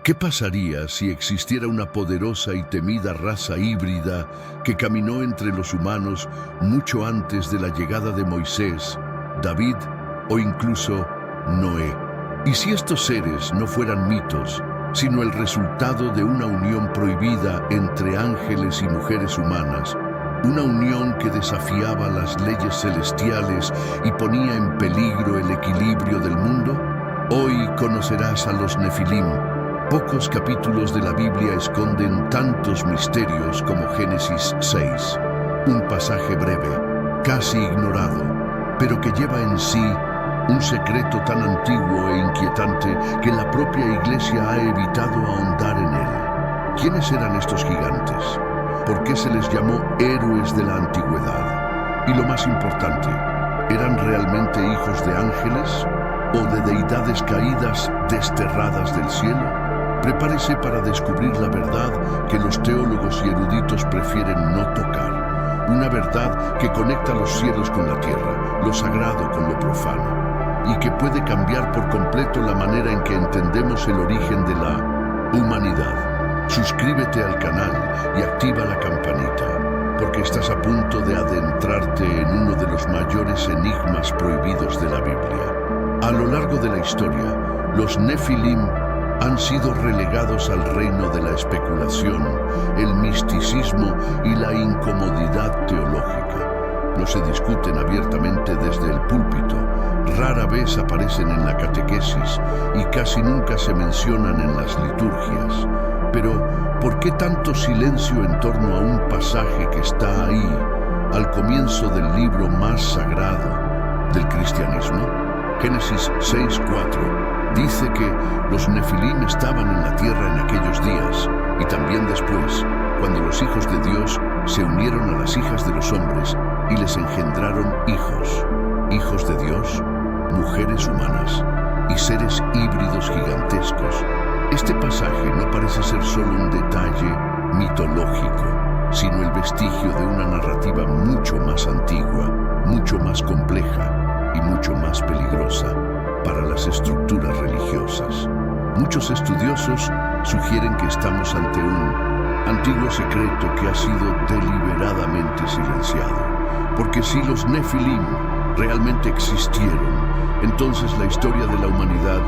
¿Qué pasaría si existiera una poderosa y temida raza híbrida que caminó entre los humanos mucho antes de la llegada de Moisés, David o incluso Noé? ¿Y si estos seres no fueran mitos, sino el resultado de una unión prohibida entre ángeles y mujeres humanas? Una unión que desafiaba las leyes celestiales y ponía en peligro el equilibrio del mundo. Hoy conocerás a los Nefilim. Pocos capítulos de la Biblia esconden tantos misterios como Génesis 6. Un pasaje breve, casi ignorado, pero que lleva en sí un secreto tan antiguo e inquietante que la propia Iglesia ha evitado ahondar en él. ¿Quiénes eran estos gigantes? ¿Por qué se les llamó héroes de la antigüedad? Y lo más importante, ¿eran realmente hijos de ángeles o de deidades caídas desterradas del cielo? Prepárese para descubrir la verdad que los teólogos y eruditos prefieren no tocar. Una verdad que conecta los cielos con la tierra, lo sagrado con lo profano, y que puede cambiar por completo la manera en que entendemos el origen de la humanidad. Suscríbete al canal y activa la campanita, porque estás a punto de adentrarte en uno de los mayores enigmas prohibidos de la Biblia. A lo largo de la historia, los Nefilim han sido relegados al reino de la especulación, el misticismo y la incomodidad teológica. No se discuten abiertamente desde el púlpito, rara vez aparecen en la catequesis y casi nunca se mencionan en las liturgias. Pero, ¿por qué tanto silencio en torno a un pasaje que está ahí, al comienzo del libro más sagrado del cristianismo? Génesis 6:4 dice que los Nefilim estaban en la tierra en aquellos días y también después, cuando los hijos de Dios se unieron a las hijas de los hombres y les engendraron hijos, hijos de Dios, mujeres humanas y seres híbridos gigantescos. Este pasaje no parece ser solo un detalle mitológico, sino el vestigio de una narrativa mucho más antigua, mucho más compleja y mucho más peligrosa para las estructuras religiosas. Muchos estudiosos sugieren que estamos ante un antiguo secreto que ha sido deliberadamente silenciado. Porque si los Nefilim realmente existieron, entonces la historia de la humanidad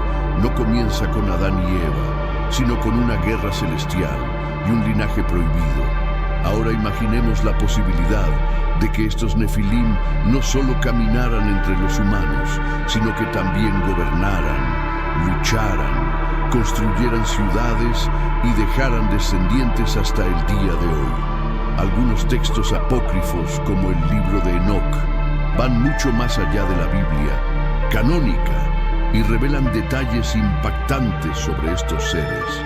no comienza con Adán y Eva, sino con una guerra celestial y un linaje prohibido. Ahora imaginemos la posibilidad de que estos Nefilim no solo caminaran entre los humanos, sino que también gobernaran, lucharan, construyeran ciudades y dejaran descendientes hasta el día de hoy. Algunos textos apócrifos, como el libro de Enoc, van mucho más allá de la Biblia canónica y revelan detalles impactantes sobre estos seres.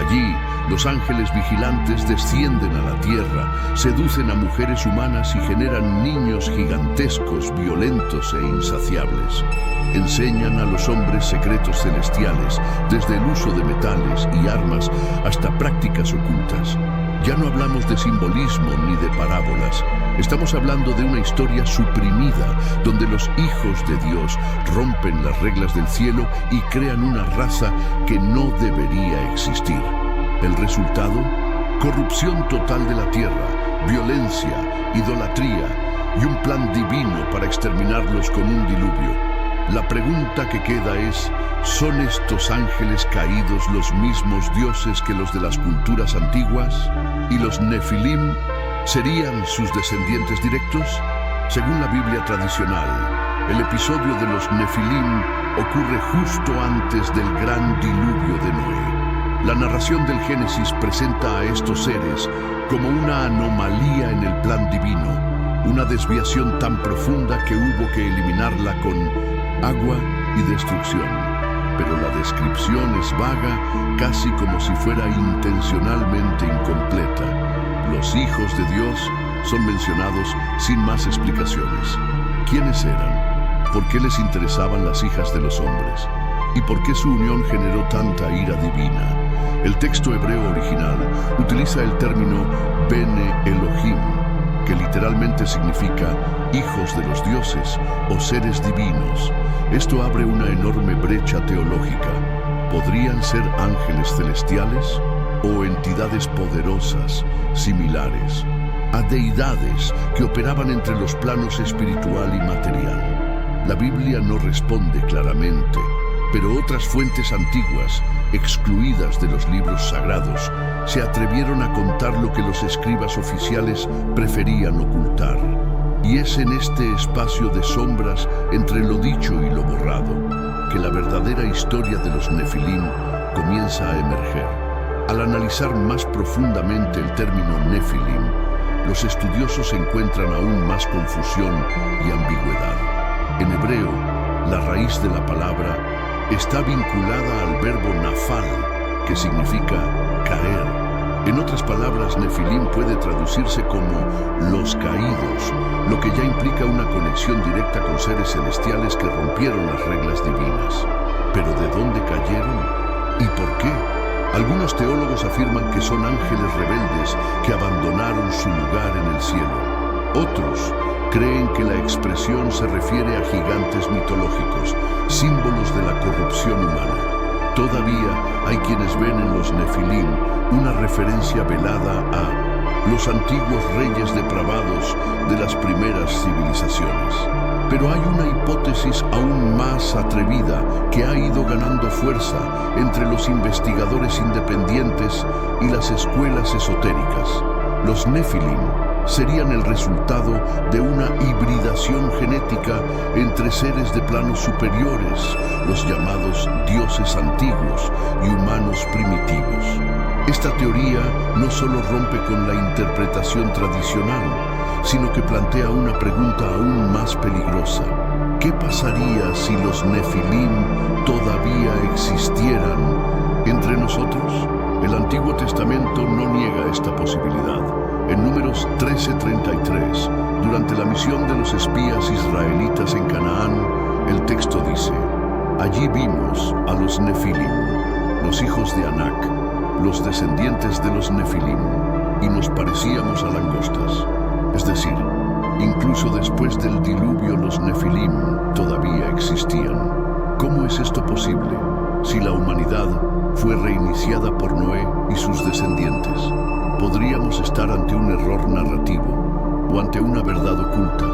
Allí, los ángeles vigilantes descienden a la tierra, seducen a mujeres humanas y generan niños gigantescos, violentos e insaciables. Enseñan a los hombres secretos celestiales, desde el uso de metales y armas hasta prácticas ocultas. Ya no hablamos de simbolismo ni de parábolas. Estamos hablando de una historia suprimida, donde los hijos de Dios rompen las reglas del cielo y crean una raza que no debería existir. El resultado: corrupción total de la tierra, violencia, idolatría y un plan divino para exterminarlos con un diluvio. La pregunta que queda es: ¿son estos ángeles caídos los mismos dioses que los de las culturas antiguas? ¿Y los Nefilim serían sus descendientes directos? Según la Biblia tradicional, el episodio de los Nefilim ocurre justo antes del gran diluvio de Noé. La narración del Génesis presenta a estos seres como una anomalía en el plan divino, una desviación tan profunda que hubo que eliminarla con agua y destrucción. Pero la descripción es vaga, casi como si fuera intencionalmente incompleta. Los hijos de Dios son mencionados sin más explicaciones. ¿Quiénes eran? ¿Por qué les interesaban las hijas de los hombres? ¿Y por qué su unión generó tanta ira divina? El texto hebreo original utiliza el término Bene Elohim, que literalmente significa hijos de los dioses o seres divinos. Esto abre una enorme brecha teológica. ¿Podrían ser ángeles celestiales o entidades poderosas, similares a deidades que operaban entre los planos espiritual y material? La Biblia no responde claramente, pero otras fuentes antiguas, excluidas de los libros sagrados, se atrevieron a contar lo que los escribas oficiales preferían ocultar. Y es en este espacio de sombras entre lo dicho y lo borrado que la verdadera historia de los Nefilim comienza a emerger. Al analizar más profundamente el término Nefilim, los estudiosos encuentran aún más confusión y ambigüedad. En hebreo, la raíz de la palabra está vinculada al verbo nafal, que significa caer. En otras palabras, Nefilim puede traducirse como los caídos, lo que ya implica una conexión directa con seres celestiales que rompieron las reglas divinas. ¿Pero de dónde cayeron? ¿Y por qué? Algunos teólogos afirman que son ángeles rebeldes que abandonaron su lugar en el cielo. Otros creen que la expresión se refiere a gigantes mitológicos, símbolos de la corrupción humana. Todavía hay quienes ven en los Nefilim una referencia velada a los antiguos reyes depravados de las primeras civilizaciones. Pero hay una hipótesis aún más atrevida que ha ido ganando fuerza entre los investigadores independientes y las escuelas esotéricas. Los Nefilim serían el resultado de una hibridación genética entre seres de planos superiores, los llamados dioses antiguos, y humanos primitivos. Esta teoría no solo rompe con la interpretación tradicional, sino que plantea una pregunta aún más peligrosa. ¿Qué pasaría si los Nefilim todavía existieran entre nosotros? El Antiguo Testamento no niega esta posibilidad. En Números 13:33, durante la misión de los espías israelitas en Canaán, el texto dice: allí vimos a los Nefilim, los hijos de Anac, los descendientes de los Nefilim, y nos parecíamos a langostas. Es decir, incluso después del diluvio los Nefilim todavía existían. ¿Cómo es esto posible si la humanidad fue reiniciada por Noé y sus descendientes? Podríamos estar ante un error narrativo o ante una verdad oculta.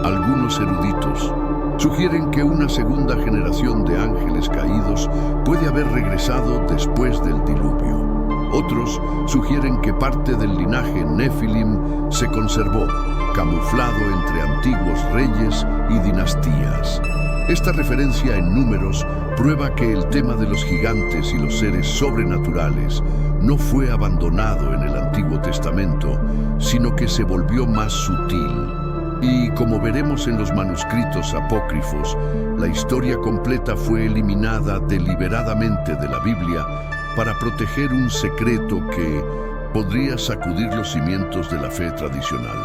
Algunos eruditos sugieren que una segunda generación de ángeles caídos puede haber regresado después del diluvio. Otros sugieren que parte del linaje Nefilim se conservó, camuflado entre antiguos reyes y dinastías. Esta referencia en Números prueba que el tema de los gigantes y los seres sobrenaturales no fue abandonado en el Antiguo Testamento, sino que se volvió más sutil. Y como veremos en los manuscritos apócrifos, la historia completa fue eliminada deliberadamente de la Biblia para proteger un secreto que podría sacudir los cimientos de la fe tradicional.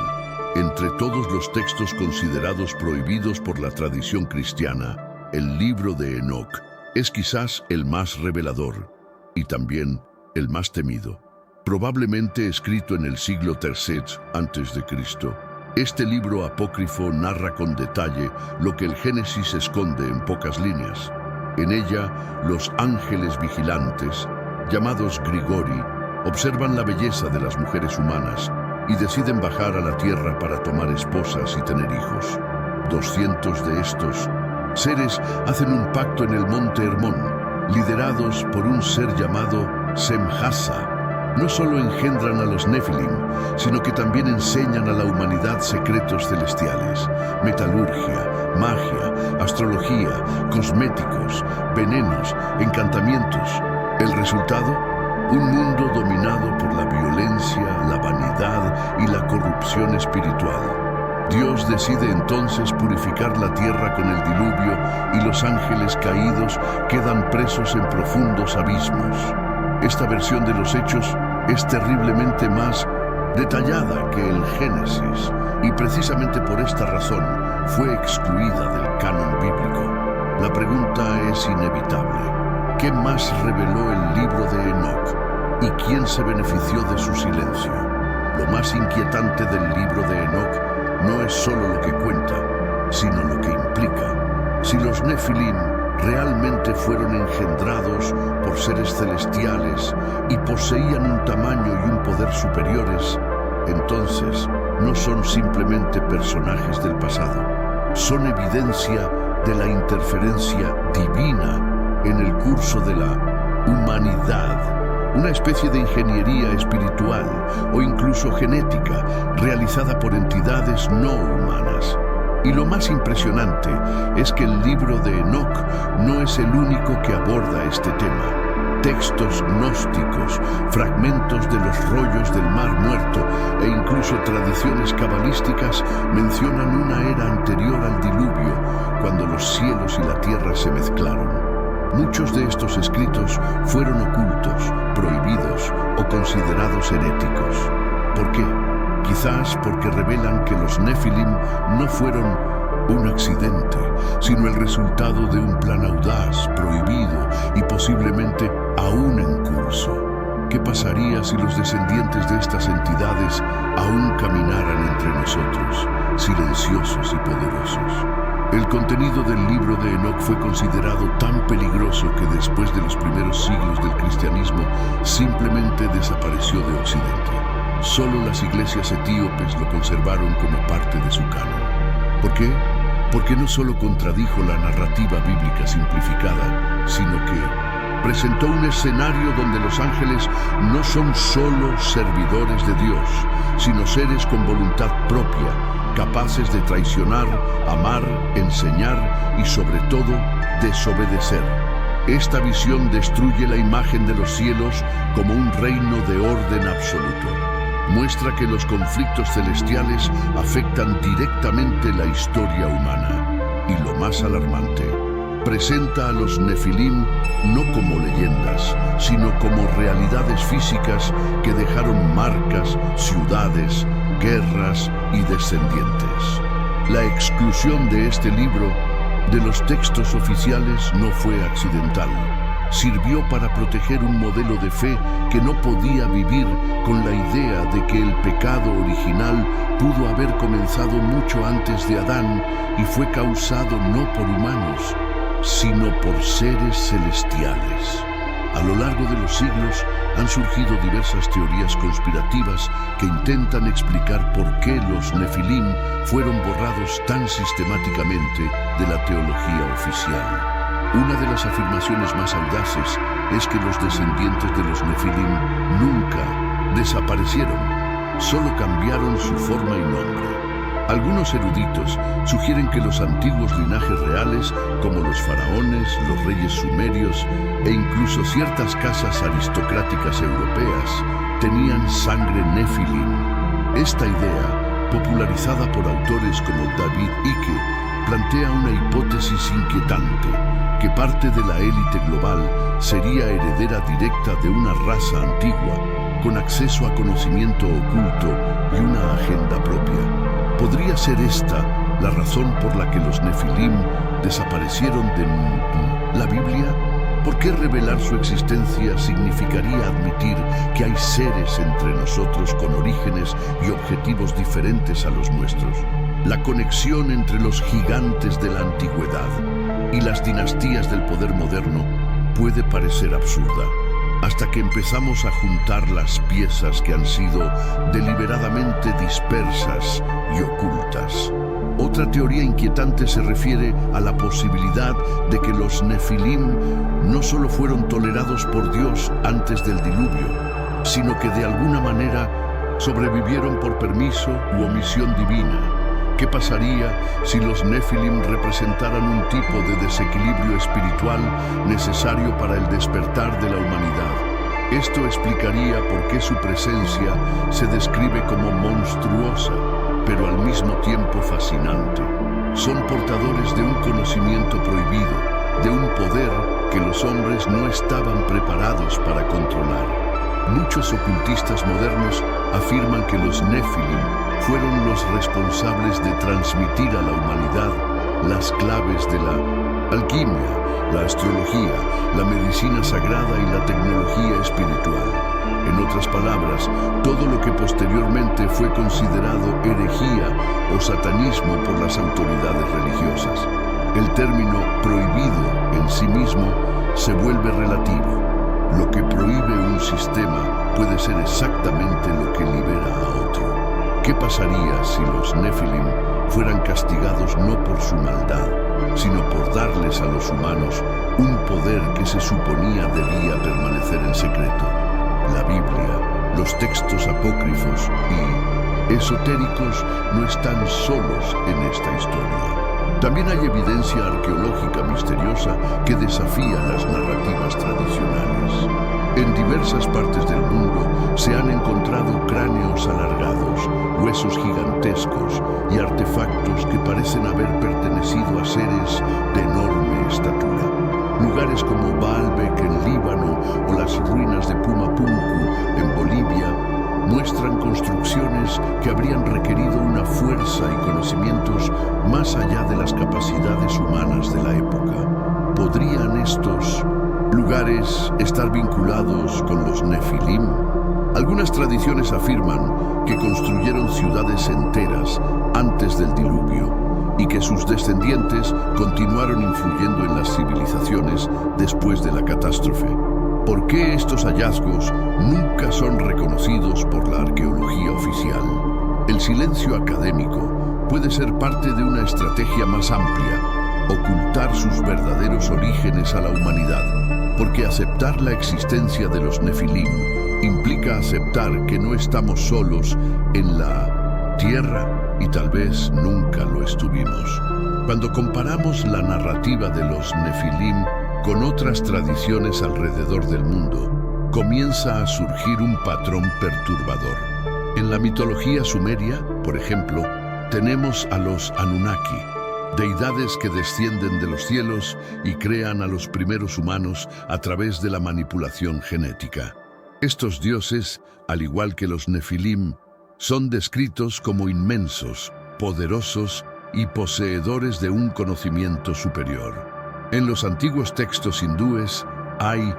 Entre todos los textos considerados prohibidos por la tradición cristiana, el libro de Enoc es quizás el más revelador y también el más temido. Probablemente escrito en el siglo III a.C., este libro apócrifo narra con detalle lo que el Génesis esconde en pocas líneas. En ella, los ángeles vigilantes, llamados Grigori, observan la belleza de las mujeres humanas y deciden bajar a la tierra para tomar esposas y tener hijos. 200 de estos seres hacen un pacto en el monte Hermón, liderados por un ser llamado Semhasa. No solo engendran a los Nefilim, sino que también enseñan a la humanidad secretos celestiales, metalurgia, magia, astrología, cosméticos, venenos, encantamientos. ¿El resultado? Un mundo dominado por la violencia, la vanidad y la corrupción espiritual. Dios decide entonces purificar la tierra con el diluvio y los ángeles caídos quedan presos en profundos abismos. Esta versión de los hechos es terriblemente más detallada que el Génesis y precisamente por esta razón fue excluida del canon bíblico. La pregunta es inevitable. ¿Qué más reveló el libro de Enoc? ¿Y quién se benefició de su silencio? Lo más inquietante del libro de Enoc no es solo lo que cuenta, sino lo que implica. Si los Nefilim realmente fueron engendrados por seres celestiales y poseían un tamaño y un poder superiores, entonces no son simplemente personajes del pasado, son evidencia de la interferencia divina en el curso de la humanidad, una especie de ingeniería espiritual o incluso genética realizada por entidades no humanas. Y lo más impresionante es que el libro de Enoc no es el único que aborda este tema. Textos gnósticos, fragmentos de los rollos del Mar Muerto e incluso tradiciones cabalísticas mencionan una era anterior al diluvio, cuando los cielos y la tierra se mezclaron. Muchos de estos escritos fueron ocultos, prohibidos o considerados heréticos. ¿Por qué? Quizás porque revelan que los Nefilim no fueron un accidente, sino el resultado de un plan audaz, prohibido y posiblemente aún en curso. ¿Qué pasaría si los descendientes de estas entidades aún caminaran entre nosotros, silenciosos y poderosos? El contenido del libro de Enoc fue considerado tan peligroso que después de los primeros siglos del cristianismo simplemente desapareció de Occidente. Solo las iglesias etíopes lo conservaron como parte de su canon. ¿Por qué? Porque no solo contradijo la narrativa bíblica simplificada, sino que presentó un escenario donde los ángeles no son solo servidores de Dios, sino seres con voluntad propia, capaces de traicionar, amar, enseñar y sobre todo desobedecer. Esta visión destruye la imagen de los cielos como un reino de orden absoluto. Muestra que los conflictos celestiales afectan directamente la historia humana. Y lo más alarmante, presenta a los Nefilim no como leyendas, sino como realidades físicas que dejaron marcas, ciudades, guerras y descendientes. La exclusión de este libro de los textos oficiales no fue accidental. Sirvió para proteger un modelo de fe que no podía vivir con la idea de que el pecado original pudo haber comenzado mucho antes de Adán y fue causado no por humanos, sino por seres celestiales. A lo largo de los siglos han surgido diversas teorías conspirativas que intentan explicar por qué los Nefilim fueron borrados tan sistemáticamente de la teología oficial. Una de las afirmaciones más audaces es que los descendientes de los Nefilim nunca desaparecieron, solo cambiaron su forma y nombre. Algunos eruditos sugieren que los antiguos linajes reales, como los faraones, los reyes sumerios e incluso ciertas casas aristocráticas europeas, tenían sangre Nefilim. Esta idea, popularizada por autores como David Icke, plantea una hipótesis inquietante, que parte de la élite global sería heredera directa de una raza antigua, con acceso a conocimiento oculto y una agenda propia. ¿Podría ser esta la razón por la que los Nefilim desaparecieron de la Biblia? ¿Por qué revelar su existencia significaría admitir que hay seres entre nosotros con orígenes y objetivos diferentes a los nuestros? La conexión entre los gigantes de la antigüedad y las dinastías del poder moderno puede parecer absurda, hasta que empezamos a juntar las piezas que han sido deliberadamente dispersas y ocultas. Otra teoría inquietante se refiere a la posibilidad de que los Nefilim no solo fueron tolerados por Dios antes del diluvio, sino que de alguna manera sobrevivieron por permiso u omisión divina. ¿Qué pasaría si los Nefilim representaran un tipo de desequilibrio espiritual necesario para el despertar de la humanidad? Esto explicaría por qué su presencia se describe como monstruosa, pero al mismo tiempo fascinante. Son portadores de un conocimiento prohibido, de un poder que los hombres no estaban preparados para controlar. Muchos ocultistas modernos afirman que los Nefilim fueron los responsables de transmitir a la humanidad las claves de la alquimia, la astrología, la medicina sagrada y la tecnología espiritual. En otras palabras, todo lo que posteriormente fue considerado herejía o satanismo por las autoridades religiosas. El término prohibido en sí mismo se vuelve relativo. Lo que prohíbe un sistema puede ser exactamente lo que libera a otro. ¿Qué pasaría si los Nefilim fueran castigados no por su maldad, sino por darles a los humanos un poder que se suponía debía permanecer en secreto? La Biblia, los textos apócrifos y esotéricos no están solos en esta historia. También hay evidencia arqueológica misteriosa que desafía las narrativas tradicionales. En diversas partes del mundo se han encontrado cráneos alargados, huesos gigantescos y artefactos que parecen haber pertenecido a seres de enorme estatura. Lugares como Baalbek en Líbano o las ruinas de Pumapunku en Bolivia muestran construcciones que habrían requerido una fuerza y conocimientos más allá de las capacidades humanas de la época. ¿Podrían estos lugares estar vinculados con los Nefilim? Algunas tradiciones afirman que construyeron ciudades enteras antes del diluvio y que sus descendientes continuaron influyendo en las civilizaciones después de la catástrofe. ¿Por qué estos hallazgos nunca son reconocidos por la arqueología oficial? El silencio académico puede ser parte de una estrategia más amplia, ocultar sus verdaderos orígenes a la humanidad, porque aceptar la existencia de los Nefilim implica aceptar que no estamos solos en la Tierra y tal vez nunca lo estuvimos. Cuando comparamos la narrativa de los Nefilim con otras tradiciones alrededor del mundo, comienza a surgir un patrón perturbador. En la mitología sumeria, por ejemplo, tenemos a los Anunnaki, deidades que descienden de los cielos y crean a los primeros humanos a través de la manipulación genética. Estos dioses, al igual que los Nefilim, son descritos como inmensos, poderosos y poseedores de un conocimiento superior. En los antiguos textos hindúes hay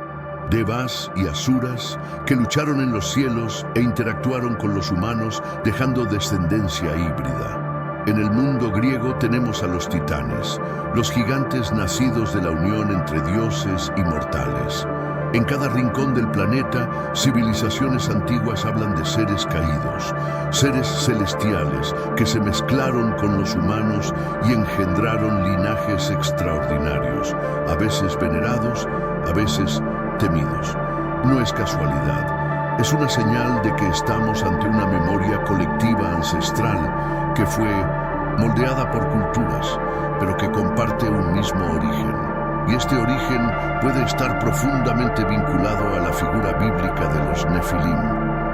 devas y asuras que lucharon en los cielos e interactuaron con los humanos dejando descendencia híbrida. En el mundo griego tenemos a los titanes, los gigantes nacidos de la unión entre dioses y mortales. En cada rincón del planeta, civilizaciones antiguas hablan de seres caídos, seres celestiales que se mezclaron con los humanos y engendraron linajes extraordinarios, a veces venerados, a veces temidos. No es casualidad, es una señal de que estamos ante una memoria colectiva ancestral que fue moldeada por culturas, pero que comparte un mismo origen. Y este origen puede estar profundamente vinculado a la figura bíblica de los Nefilim,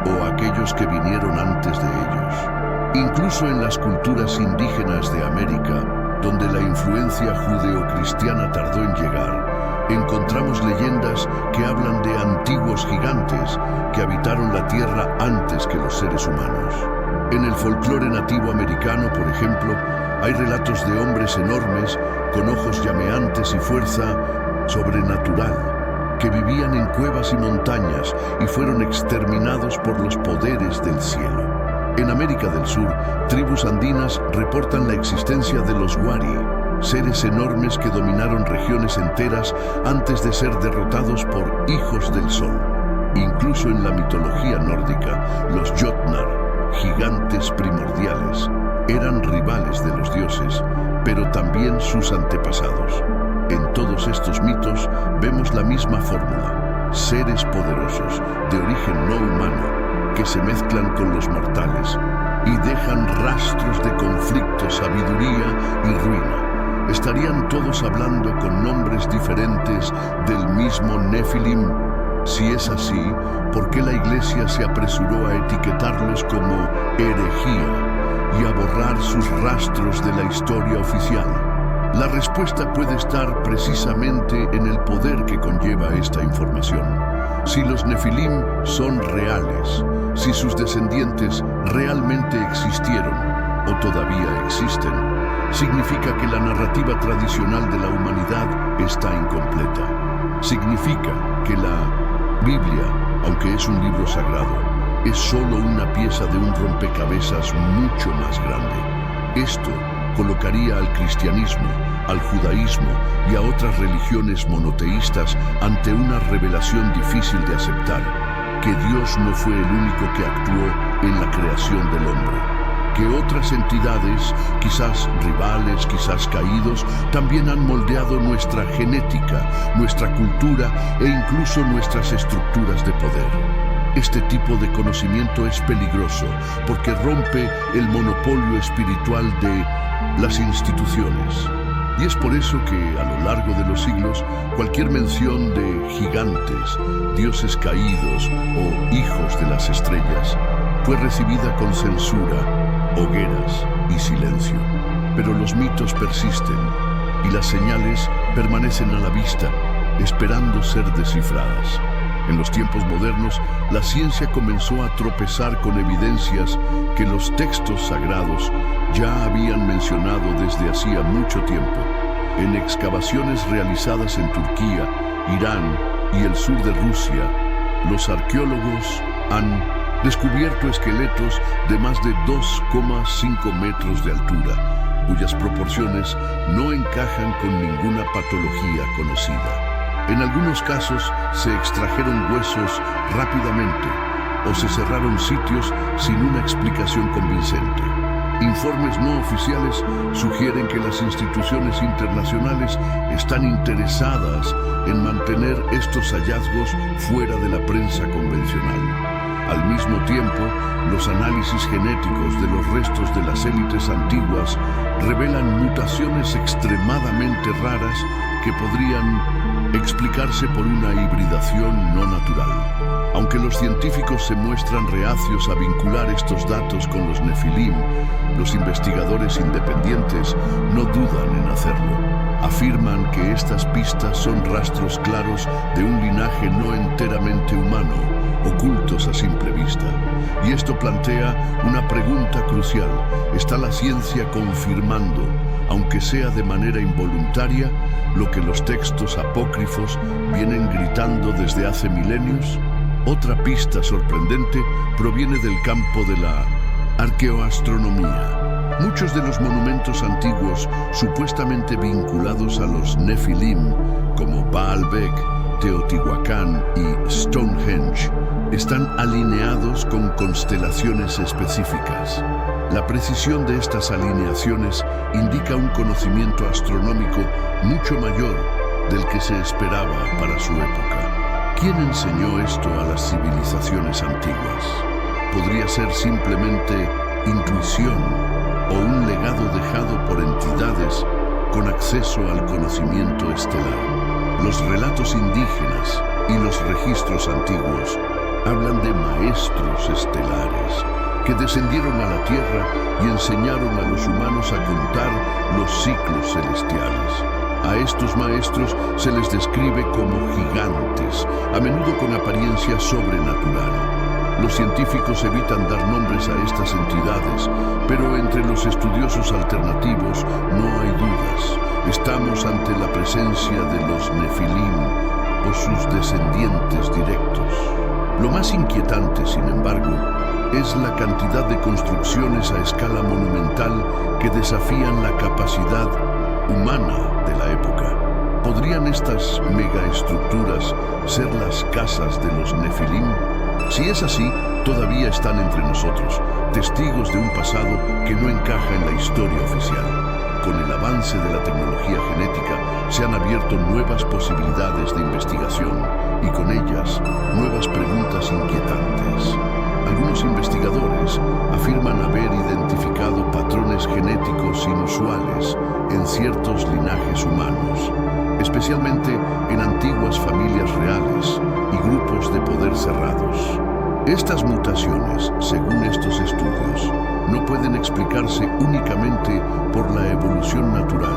o aquellos que vinieron antes de ellos. Incluso en las culturas indígenas de América, donde la influencia judeocristiana tardó en llegar, encontramos leyendas que hablan de antiguos gigantes que habitaron la tierra antes que los seres humanos. En el folclore nativo americano, por ejemplo, hay relatos de hombres enormes, con ojos llameantes y fuerza sobrenatural, que vivían en cuevas y montañas y fueron exterminados por los poderes del cielo. En América del Sur, tribus andinas reportan la existencia de los Wari, seres enormes que dominaron regiones enteras antes de ser derrotados por hijos del sol. Incluso en la mitología nórdica, los Jotnar, gigantes primordiales, eran rivales de los dioses, pero también sus antepasados. En todos estos mitos vemos la misma fórmula: seres poderosos, de origen no humano, que se mezclan con los mortales y dejan rastros de conflicto, sabiduría y ruina. ¿Estarían todos hablando con nombres diferentes del mismo Nefilim? Si es así, ¿por qué la Iglesia se apresuró a etiquetarlos como herejía y a borrar sus rastros de la historia oficial? La respuesta puede estar precisamente en el poder que conlleva esta información. Si los Nefilim son reales, si sus descendientes realmente existieron o todavía existen, significa que la narrativa tradicional de la humanidad está incompleta. Significa que la Biblia, aunque es un libro sagrado, es solo una pieza de un rompecabezas mucho más grande. Esto colocaría al cristianismo, al judaísmo y a otras religiones monoteístas ante una revelación difícil de aceptar, que Dios no fue el único que actuó en la creación del hombre, que otras entidades, quizás rivales, quizás caídos, también han moldeado nuestra genética, nuestra cultura e incluso nuestras estructuras de poder. Este tipo de conocimiento es peligroso porque rompe el monopolio espiritual de las instituciones. Y es por eso que, a lo largo de los siglos, cualquier mención de gigantes, dioses caídos o hijos de las estrellas fue recibida con censura, hogueras y silencio. Pero los mitos persisten y las señales permanecen a la vista, esperando ser descifradas. En los tiempos modernos, la ciencia comenzó a tropezar con evidencias que los textos sagrados ya habían mencionado desde hacía mucho tiempo. En excavaciones realizadas en Turquía, Irán y el sur de Rusia, los arqueólogos han descubierto esqueletos de más de 2,5 metros de altura, cuyas proporciones no encajan con ninguna patología conocida. En algunos casos se extrajeron huesos rápidamente o se cerraron sitios sin una explicación convincente. Informes no oficiales sugieren que las instituciones internacionales están interesadas en mantener estos hallazgos fuera de la prensa convencional. Al mismo tiempo, los análisis genéticos de los restos de las élites antiguas revelan mutaciones extremadamente raras que podrían explicarse por una hibridación no natural. Aunque los científicos se muestran reacios a vincular estos datos con los Nefilim, los investigadores independientes no dudan en hacerlo. Afirman que estas pistas son rastros claros de un linaje no enteramente humano, ocultos a simple vista. Y esto plantea una pregunta crucial. ¿Está la ciencia confirmando, aunque sea de manera involuntaria, lo que los textos apócrifos vienen gritando desde hace milenios? Otra pista sorprendente proviene del campo de la arqueoastronomía. Muchos de los monumentos antiguos supuestamente vinculados a los Nefilim, como Baalbek, Teotihuacán y Stonehenge, están alineados con constelaciones específicas. La precisión de estas alineaciones indica un conocimiento astronómico mucho mayor del que se esperaba para su época. ¿Quién enseñó esto a las civilizaciones antiguas? Podría ser simplemente intuición o un legado dejado por entidades con acceso al conocimiento estelar. Los relatos indígenas y los registros antiguos hablan de maestros estelares que descendieron a la Tierra y enseñaron a los humanos a contar los ciclos celestiales. A estos maestros se les describe como gigantes, a menudo con apariencia sobrenatural. Los científicos evitan dar nombres a estas entidades, pero entre los estudiosos alternativos no hay dudas. Estamos ante la presencia de los Nefilim o sus descendientes directos. Lo más inquietante, sin embargo, es la cantidad de construcciones a escala monumental que desafían la capacidad humana de la época. ¿Podrían estas megaestructuras ser las casas de los Nefilim? Si es así, todavía están entre nosotros, testigos de un pasado que no encaja en la historia oficial. Con el avance de la tecnología genética, se han abierto nuevas posibilidades de investigación y con ellas, nuevas preguntas inquietantes. Algunos investigadores afirman haber identificado patrones genéticos inusuales en ciertos linajes humanos, especialmente en antiguas familias reales y grupos de poder cerrados. Estas mutaciones, según estos estudios, no pueden explicarse únicamente por la evolución natural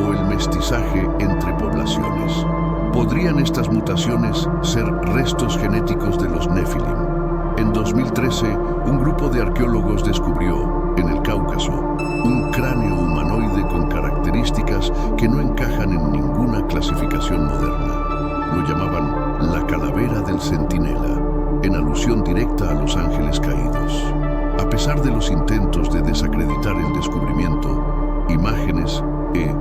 o el mestizaje entre poblaciones. ¿Podrían estas mutaciones ser restos genéticos de los Nefilim? En 2013, un grupo de arqueólogos descubrió, en el Cáucaso, un cráneo humanoide con características que no encajan en ninguna clasificación moderna. Lo llamaban la calavera del centinela, en alusión directa a los ángeles caídos. A pesar de los intentos de desacreditar el descubrimiento, imágenes e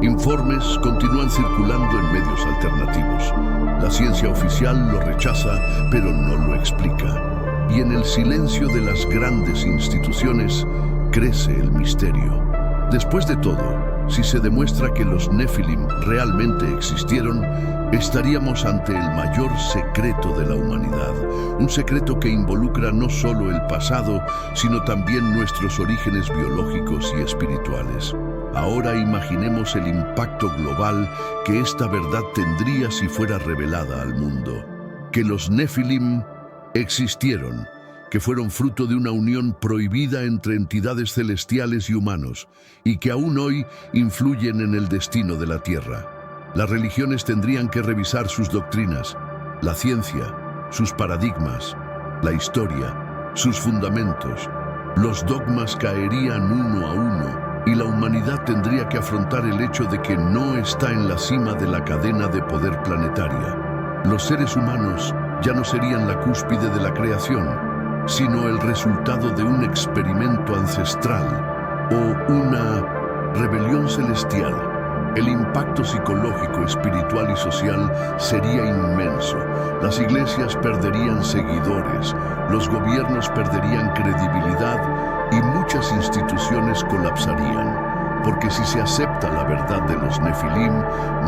informes continúan circulando en medios alternativos. La ciencia oficial lo rechaza, pero no lo explica. Y en el silencio de las grandes instituciones crece el misterio. Después de todo, si se demuestra que los Nefilim realmente existieron, estaríamos ante el mayor secreto de la humanidad. Un secreto que involucra no solo el pasado, sino también nuestros orígenes biológicos y espirituales. Ahora imaginemos el impacto global que esta verdad tendría si fuera revelada al mundo. Que los Nefilim existieron, que fueron fruto de una unión prohibida entre entidades celestiales y humanos, y que aún hoy influyen en el destino de la Tierra. Las religiones tendrían que revisar sus doctrinas, la ciencia, sus paradigmas, la historia, sus fundamentos. Los dogmas caerían uno a uno, y la humanidad tendría que afrontar el hecho de que no está en la cima de la cadena de poder planetaria. Los seres humanos ya no serían la cúspide de la creación, sino el resultado de un experimento ancestral o una rebelión celestial. El impacto psicológico, espiritual y social sería inmenso. Las iglesias perderían seguidores, los gobiernos perderían credibilidad y muchas instituciones colapsarían. Porque si se acepta la verdad de los Nefilim,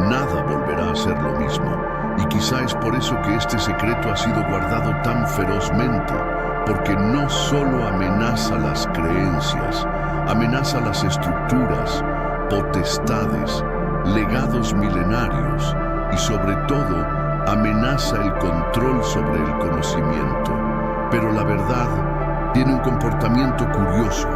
nada volverá a ser lo mismo. Y quizá es por eso que este secreto ha sido guardado tan ferozmente, porque no solo amenaza las creencias, amenaza las estructuras, potestades, legados milenarios y sobre todo amenaza el control sobre el conocimiento. Pero la verdad tiene un comportamiento curioso,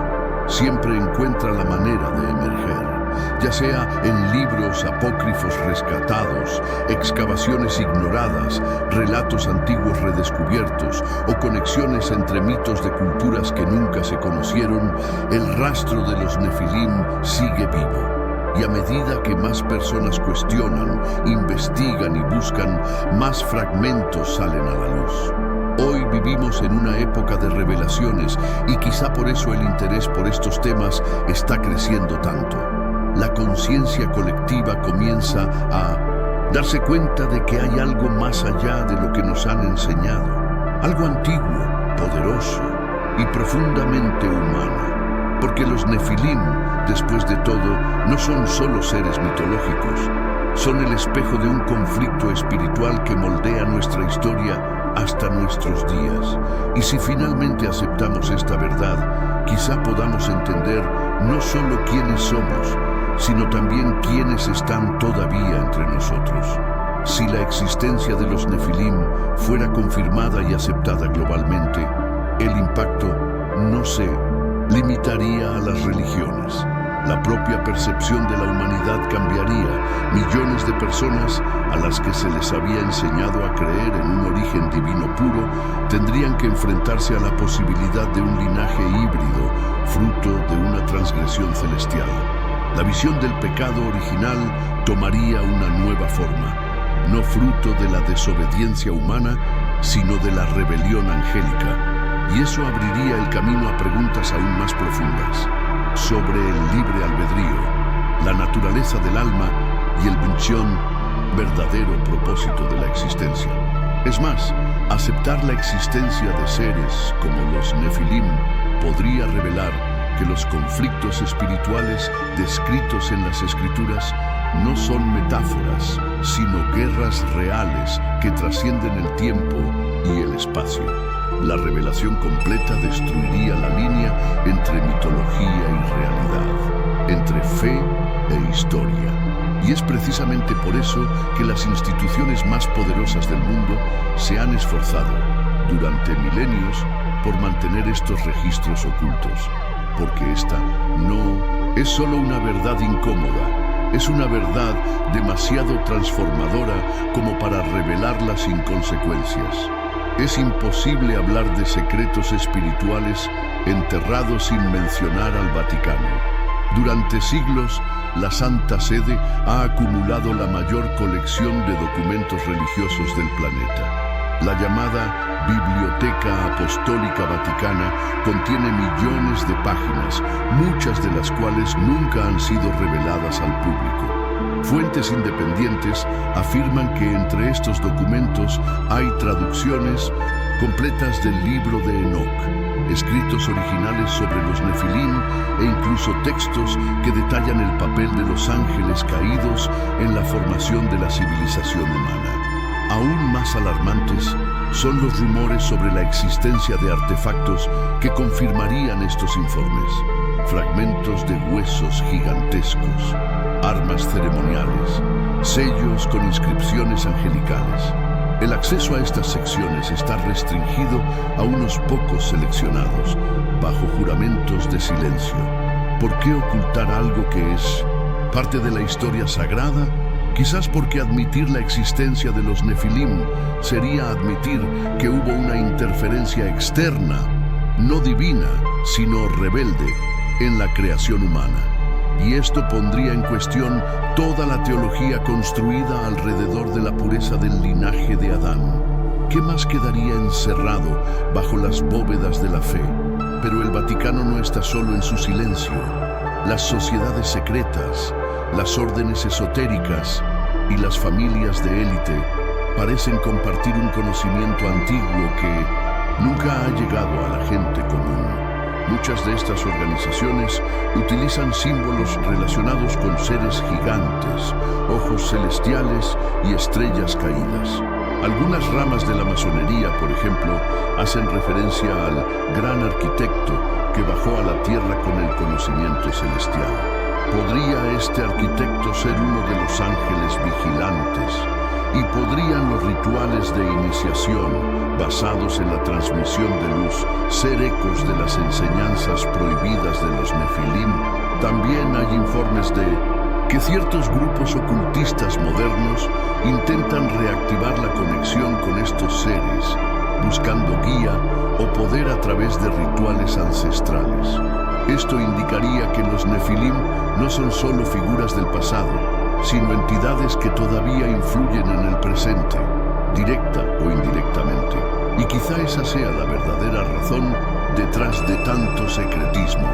siempre encuentra la manera de emerger. Ya sea en libros apócrifos rescatados, excavaciones ignoradas, relatos antiguos redescubiertos o conexiones entre mitos de culturas que nunca se conocieron, el rastro de los Nefilim sigue vivo. Y a medida que más personas cuestionan, investigan y buscan, más fragmentos salen a la luz. Hoy vivimos en una época de revelaciones y quizá por eso el interés por estos temas está creciendo tanto. La conciencia colectiva comienza a darse cuenta de que hay algo más allá de lo que nos han enseñado. Algo antiguo, poderoso y profundamente humano. Porque los Nefilim, después de todo, no son solo seres mitológicos. Son el espejo de un conflicto espiritual que moldea nuestra historia hasta nuestros días. Y si finalmente aceptamos esta verdad, quizá podamos entender no solo quiénes somos, sino también quiénes están todavía entre nosotros. Si la existencia de los Nefilim fuera confirmada y aceptada globalmente, el impacto no se limitaría a las religiones. La propia percepción de la humanidad cambiaría. Millones de personas a las que se les había enseñado a creer en un origen divino puro tendrían que enfrentarse a la posibilidad de un linaje híbrido, fruto de una transgresión celestial. La visión del pecado original tomaría una nueva forma, no fruto de la desobediencia humana, sino de la rebelión angélica. Y eso abriría el camino a preguntas aún más profundas sobre el libre albedrío, la naturaleza del alma y el Buncheon, verdadero propósito de la existencia. Es más, aceptar la existencia de seres como los Nefilim podría revelar que los conflictos espirituales descritos en las Escrituras no son metáforas, sino guerras reales que trascienden el tiempo y el espacio. La revelación completa destruiría la línea entre mitología y realidad, entre fe e historia. Y es precisamente por eso que las instituciones más poderosas del mundo se han esforzado durante milenios por mantener estos registros ocultos. Porque esta no es solo una verdad incómoda, es una verdad demasiado transformadora como para revelarla sin consecuencias. Es imposible hablar de secretos espirituales enterrados sin mencionar al Vaticano. Durante siglos, la Santa Sede ha acumulado la mayor colección de documentos religiosos del planeta. La llamada Biblioteca Apostólica Vaticana contiene millones de páginas, muchas de las cuales nunca han sido reveladas al público. Fuentes independientes afirman que entre estos documentos hay traducciones completas del libro de Enoc, escritos originales sobre los Nefilim e incluso textos que detallan el papel de los ángeles caídos en la formación de la civilización humana. Aún más alarmantes son los rumores sobre la existencia de artefactos que confirmarían estos informes. Fragmentos de huesos gigantescos, armas ceremoniales, sellos con inscripciones angelicales. El acceso a estas secciones está restringido a unos pocos seleccionados, bajo juramentos de silencio. ¿Por qué ocultar algo que es parte de la historia sagrada? Quizás porque admitir la existencia de los Nefilim sería admitir que hubo una interferencia externa, no divina, sino rebelde, en la creación humana. Y esto pondría en cuestión toda la teología construida alrededor de la pureza del linaje de Adán. ¿Qué más quedaría encerrado bajo las bóvedas de la fe? Pero el Vaticano no está solo en su silencio. Las sociedades secretas, las órdenes esotéricas y las familias de élite parecen compartir un conocimiento antiguo que nunca ha llegado a la gente común. Muchas de estas organizaciones utilizan símbolos relacionados con seres gigantes, ojos celestiales y estrellas caídas. Algunas ramas de la masonería, por ejemplo, hacen referencia al gran arquitecto que bajó a la tierra con el conocimiento celestial. ¿Podría este arquitecto ser uno de los ángeles vigilantes? ¿Y podrían los rituales de iniciación, basados en la transmisión de luz, ser ecos de las enseñanzas prohibidas de los Nefilim? También hay informes de que ciertos grupos ocultistas modernos intentan reactivar la conexión con estos seres, buscando guía o poder a través de rituales ancestrales. Esto indicaría que los Nefilim no son solo figuras del pasado, sino entidades que todavía influyen en el presente, directa o indirectamente. Y quizá esa sea la verdadera razón detrás de tanto secretismo.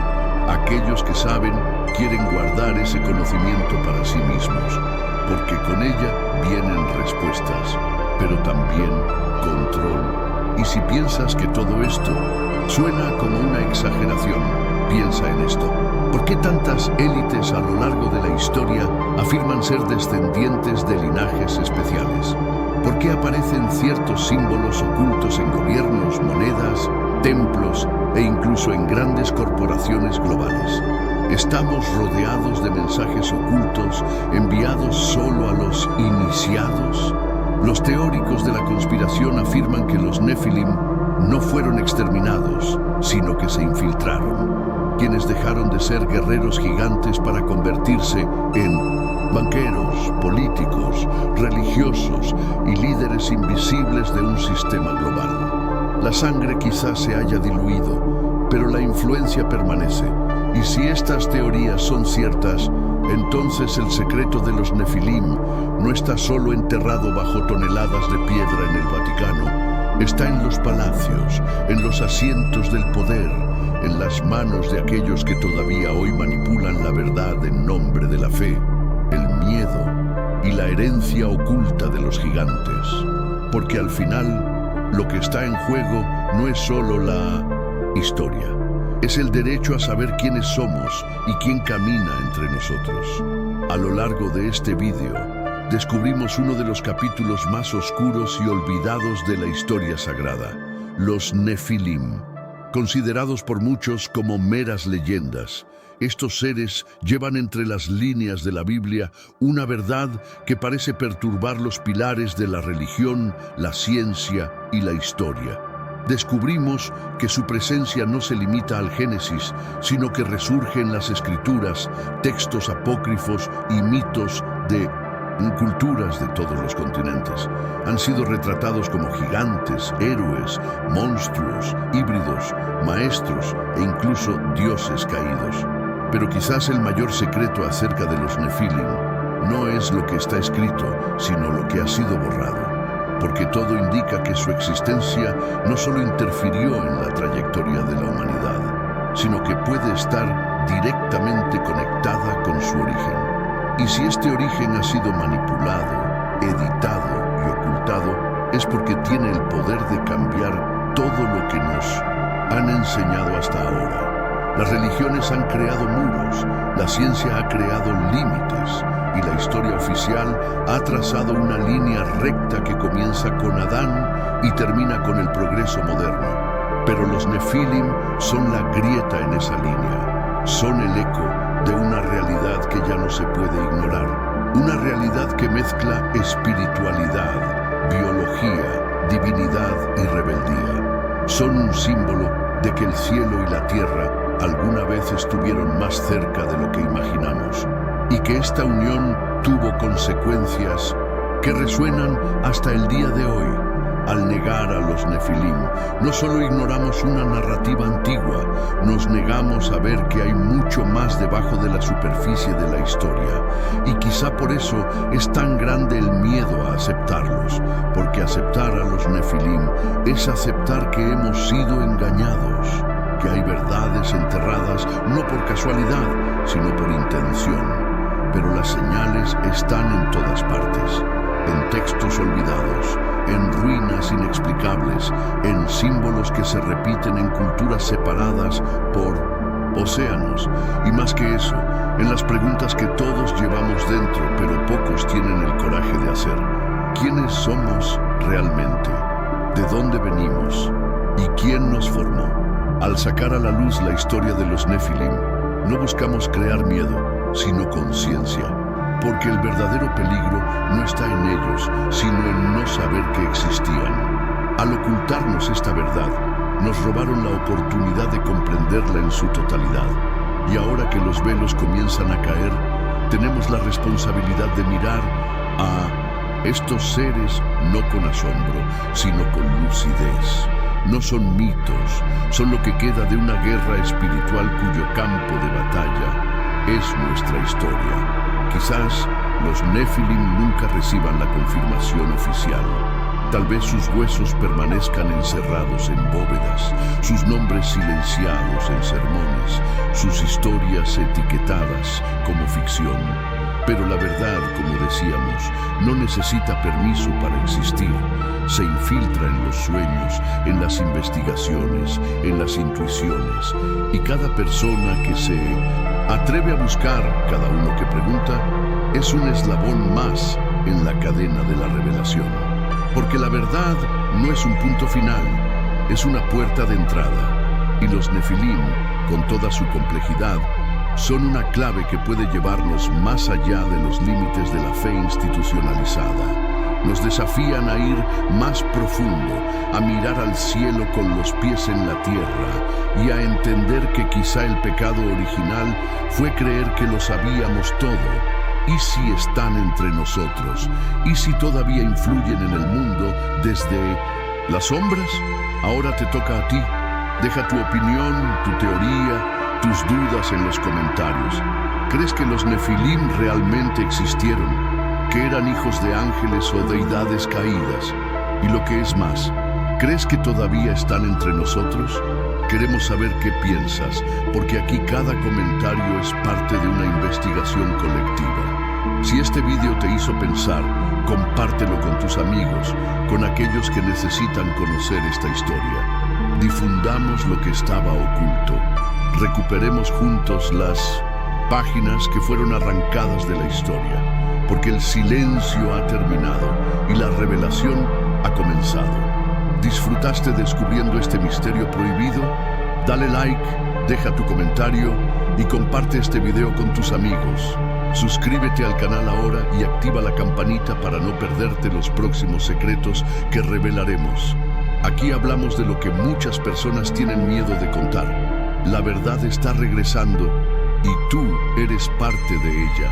Aquellos que saben quieren guardar ese conocimiento para sí mismos, porque con ella vienen respuestas, pero también control. Y si piensas que todo esto suena como una exageración, piensa en esto. ¿Por qué tantas élites a lo largo de la historia afirman ser descendientes de linajes especiales? ¿Por qué aparecen ciertos símbolos ocultos en gobiernos, monedas, templos e incluso en grandes corporaciones globales? Estamos rodeados de mensajes ocultos enviados solo a los iniciados. Los teóricos de la conspiración afirman que los Nefilim no fueron exterminados, sino que se infiltraron. Quienes dejaron de ser guerreros gigantes para convertirse en banqueros, políticos, religiosos y líderes invisibles de un sistema global. La sangre quizás se haya diluido, pero la influencia permanece. Y si estas teorías son ciertas, entonces el secreto de los Nefilim no está solo enterrado bajo toneladas de piedra en el Vaticano, está en los palacios, en los asientos del poder, en las manos de aquellos que todavía hoy manipulan la verdad en nombre de la fe, el miedo y la herencia oculta de los gigantes. Porque al final, lo que está en juego no es solo la historia, es el derecho a saber quiénes somos y quién camina entre nosotros. A lo largo de este vídeo, descubrimos uno de los capítulos más oscuros y olvidados de la historia sagrada, los Nefilim. Considerados por muchos como meras leyendas, estos seres llevan entre las líneas de la Biblia una verdad que parece perturbar los pilares de la religión, la ciencia y la historia. Descubrimos que su presencia no se limita al Génesis, sino que resurge en las Escrituras, textos apócrifos y mitos de culturas de todos los continentes. Han sido retratados como gigantes, héroes, monstruos, híbridos, maestros e incluso dioses caídos. Pero quizás el mayor secreto acerca de los Nefilim no es lo que está escrito, sino lo que ha sido borrado. porque todo indica que su existencia no solo interfirió en la trayectoria de la humanidad, sino que puede estar directamente conectada con su origen. Y si este origen ha sido manipulado, editado y ocultado, es porque tiene el poder de cambiar todo lo que nos han enseñado hasta ahora. Las religiones han creado muros, la ciencia ha creado límites y la historia oficial ha trazado una línea recta que comienza con Adán y termina con el progreso moderno. Pero los Nefilim son la grieta en esa línea, son el eco de una realidad que ya no se puede ignorar, una realidad que mezcla espiritualidad, biología, divinidad y rebeldía. Son un símbolo de que el cielo y la tierra alguna vez estuvieron más cerca de lo que imaginamos, y que esta unión tuvo consecuencias que resuenan hasta el día de hoy. Al negar a los Nefilim, no solo ignoramos una narrativa antigua, nos negamos a ver que hay mucho más debajo de la superficie de la historia. Y quizá por eso es tan grande el miedo a aceptarlos, porque aceptar a los Nefilim es aceptar que hemos sido engañados, que hay verdades enterradas no por casualidad, sino por intención. Pero las señales están en todas partes, en textos olvidados, en ruinas inexplicables, en símbolos que se repiten en culturas separadas por océanos, y más que eso, en las preguntas que todos llevamos dentro, pero pocos tienen el coraje de hacer. ¿Quiénes somos realmente? ¿De dónde venimos? ¿Y quién nos formó? Al sacar a la luz la historia de los Nefilim, no buscamos crear miedo, sino conciencia. Porque el verdadero peligro no está en ellos, sino en no saber que existían. Al ocultarnos esta verdad, nos robaron la oportunidad de comprenderla en su totalidad. Y ahora que los velos comienzan a caer, tenemos la responsabilidad de mirar a estos seres no con asombro, sino con lucidez. No son mitos, son lo que queda de una guerra espiritual cuyo campo de batalla es nuestra historia. Quizás los Nefilim nunca reciban la confirmación oficial. Tal vez sus huesos permanezcan encerrados en bóvedas, sus nombres silenciados en sermones, sus historias etiquetadas como ficción. Pero la verdad, como decíamos, no necesita permiso para existir. Se infiltra en los sueños, en las investigaciones, en las intuiciones. Y cada persona que se atreve a buscar, cada uno que pregunta, es un eslabón más en la cadena de la revelación. Porque la verdad no es un punto final, es una puerta de entrada. Y los Nefilim, con toda su complejidad, son una clave que puede llevarnos más allá de los límites de la fe institucionalizada. Nos desafían a ir más profundo, a mirar al cielo con los pies en la tierra y a entender que quizá el pecado original fue creer que lo sabíamos todo. ¿Y si están entre nosotros? ¿Y si todavía influyen en el mundo desde las sombras? Ahora te toca a ti. Deja tu opinión, tu teoría, tus dudas en los comentarios. ¿Crees que los Nefilim realmente existieron? ¿Que eran hijos de ángeles o deidades caídas? Y lo que es más, ¿crees que todavía están entre nosotros? Queremos saber qué piensas, porque aquí cada comentario es parte de una investigación colectiva. Si este video te hizo pensar, compártelo con tus amigos, con aquellos que necesitan conocer esta historia. Difundamos lo que estaba oculto. Recuperemos juntos las páginas que fueron arrancadas de la historia, porque el silencio ha terminado y la revelación ha comenzado. ¿Disfrutaste descubriendo este misterio prohibido? Dale like, deja tu comentario y comparte este video con tus amigos. Suscríbete al canal ahora y activa la campanita para no perderte los próximos secretos que revelaremos. Aquí hablamos de lo que muchas personas tienen miedo de contar. La verdad está regresando y tú eres parte de ella.